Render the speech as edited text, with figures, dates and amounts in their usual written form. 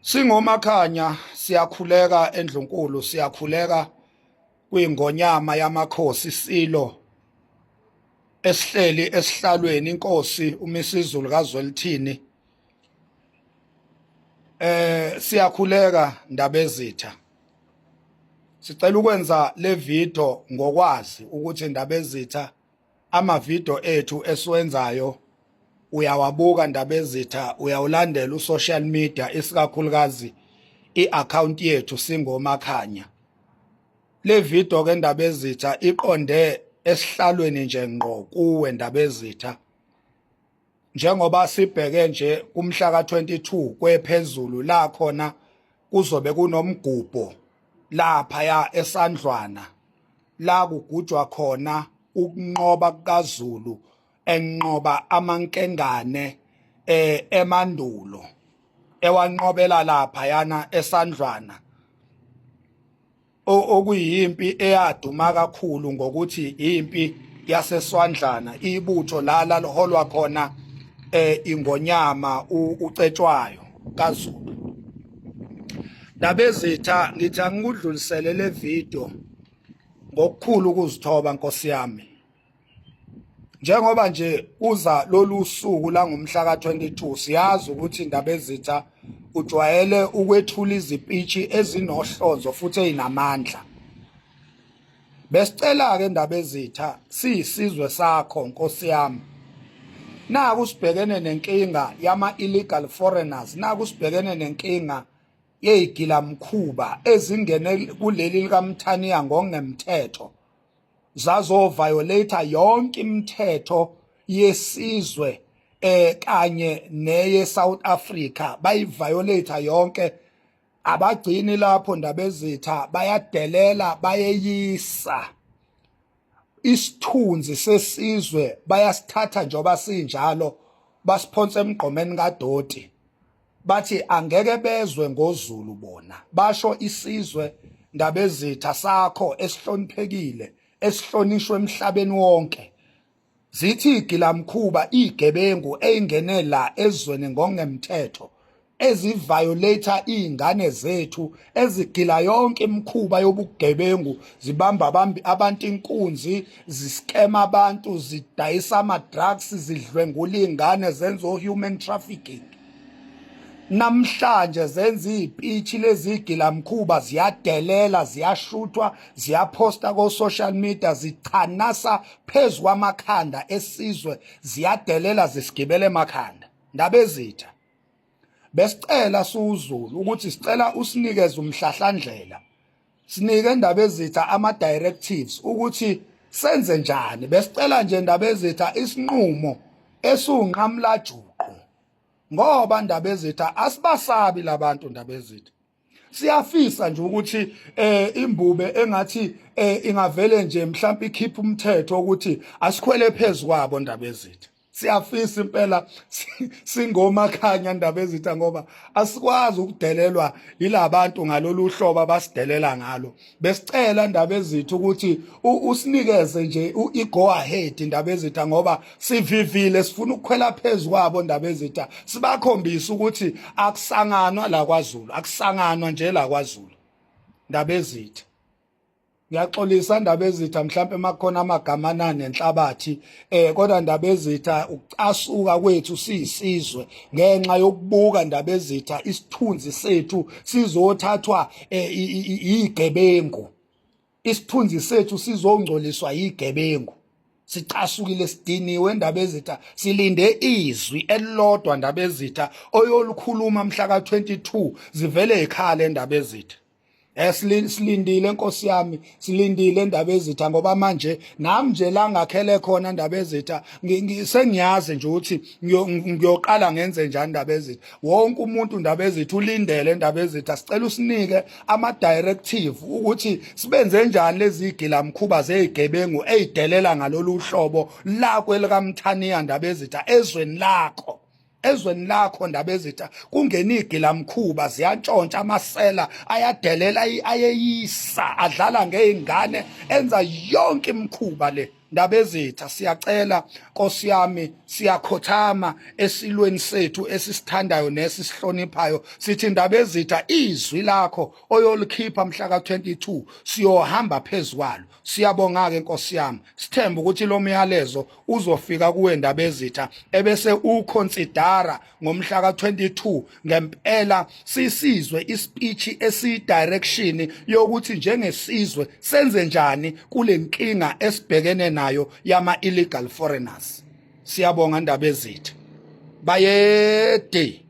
Singomakhanya siyakhuleka eNdlunkulu, siyakhuleka kwingonyama yamakhosi Silo esihleli esihlalweni inkosi uMisuzulu kaZwelithini. Siyakhuleka Ndabezitha. Sicela ukwenza le video ngokwazi ukuthi Ndabezitha ama-video ethu esiwenzayo uyawabuka Ndabezitha, uyawulandela u-social media, isikakhulukazi i-account yethu Singomakhanya. Le video ke Ndabezitha iqonde esihlalweni nje ngqo kuwe Ndabezitha, njengoba sibheke nje kumhla ka-22 kwephezulu la khona kuzobe kunomgubho laphaya eSandlwana la kugujwa khona ukunqoba kukaZulu enqoba amankengane emandulo ewanqobela lapha yana eSandlwana, okuyimpi eyaduma kakhulu ngokuthi impi yaseSwandlana, ibutho lala liholwa khona ingonyama uCetshwayo kaZulu. Ndabezitha, ngithi angikudlulisele le video ngokukhulu ukuzithoba Nkosi yami, njengoba nje uza lolu suku la ngomhla ka-22 siyazi ukuthi Ndabezitha ujwayele ukwethula izipichi ezinohlonzo futhi ezinamandla. Besicela ke Ndabezitha, siyisizwe sakho Nkosi yami, naku sibhekene nenkinga yama-illegal foreigners, naku sibhekene nenkinga yezigilamkhuba ezingene kuleli likaMthaniya ngokungemthetho, zazo-violate yonke imithetho yesizwe kanye neye-South Africa, bayi-violate yonke. Abagcini lapho Ndabezitha bayadelela, bayeyisa isithunzi sesizwe, bayasithatha njengoba sinjalo basiphonse emgqomeni kaDoti. Bathi angeke bezwe ngoZulu bona, basho isizwe Ndabezitha sakho esihloniphekile, esihlonishwe emhlabeni wonke. Zithi igilamkhuba, igebengu eyingene la ezweni ngokungemthetho, eziviolate izingane zethu, ezigila yonke imikhuba yobugebengu, zibamba abantu inkunzi, ziskema abantu, zidayisa ama-drugs, zidlwengula izingane, zenza human trafficking. Namhlanje zenza izipichi lezi gilamkhuba, ziyadelela, ziyashuthwa, ziyaposta ko social media, zichanasa phezu kwamakhanda esizwe, ziyadelela, zisigibele emakhanda. Ndabezitha, besicela suZulu ukuthi sicela usinikeze umhlahlandlela, sinike Ndabezitha ama-directives ukuthi senze njani. Besicela nje Ndabezitha isinqumo esiwunqamlajuqu, ngoba Ndabezitha asibasabi labantu Ndabezitha. Siyafisa nje ukuthi imbube engathi ingavele nje mhlawumbe ikhipha umthetho ukuthi asikhwele phezulu kwabo Ndabezitha. Siyafisa impela Singomakhanya Ndabezitha, ngoba asikwazi ukudelelwa yilabantu ngalolu hlobo abasidelela ngalo. Besicela Ndabezitha ukuthi usinikeze nje i-go ahead Ndabezitha, ngoba sivivile, sifuna ukukhwela phezulu kwabo Ndabezitha, sibakhombisa ukuthi akusanganwa la kwaZulu, akusanganwa nje la kwaZulu Ndabezitha. Ngiyaxolisa Ndabezitha mhlawumbe makhona amagama anane enhlabathi, kodwa Ndabezitha ukucasuka kwethu siyisizwe ngenxa yokubuka Ndabezitha isithunzi sethu sizothathwa izigebengu, isithunzi sethu sizongcoliswa izigebengu. Sicasukile, sidiniwe Ndabezitha, silinde izwi elilodwa Ndabezitha oyolukhuluma mhla ka-22 zivele ikhale Ndabezitha. Silindile Nkosi yami, silindile Ndabezitha, ngoba manje nami nje la ngakhele khona Ndabezitha sengiyazi nje ukuthi ngiyoqala ngenze njani Ndabezitha. Wonke umuntu Ndabezitha ulindele Ndabezitha, sicela usinike ama-directive ukuthi sibenze njani lezi gilamkhuba zezigebengu ezidelela ngalolu hlobo la kwelikaMthaniya Ndabezitha, ezweni lakho. Ezweni lakho Ndabezitha kungena igilamkhuba, ziyantshontsha amasela, ayadelela, ayeyisa, adlala ngezingane, enza yonke imikhuba le Ndabezitha siyacela Nkosi yami siyakhothama esilweni sethu esisithandayo nesisihloniphayo sithi Ndabezitha izwi lakho oyolikhipha mhla ka-22 siyohamba phezukwalo. Siyabonga ke Nkosi yami, sithemba ukuthi lo myalezo uzofika kuwe Ndabezitha ebese uconsidera ngomhla ka-22 ngempela sisizwe ispeech esidirection yokuthi njengesizwe senze njani kule nkinga esibhekene nayo yama illegal foreigners. Siyabonga Ndabezitha. Bayede.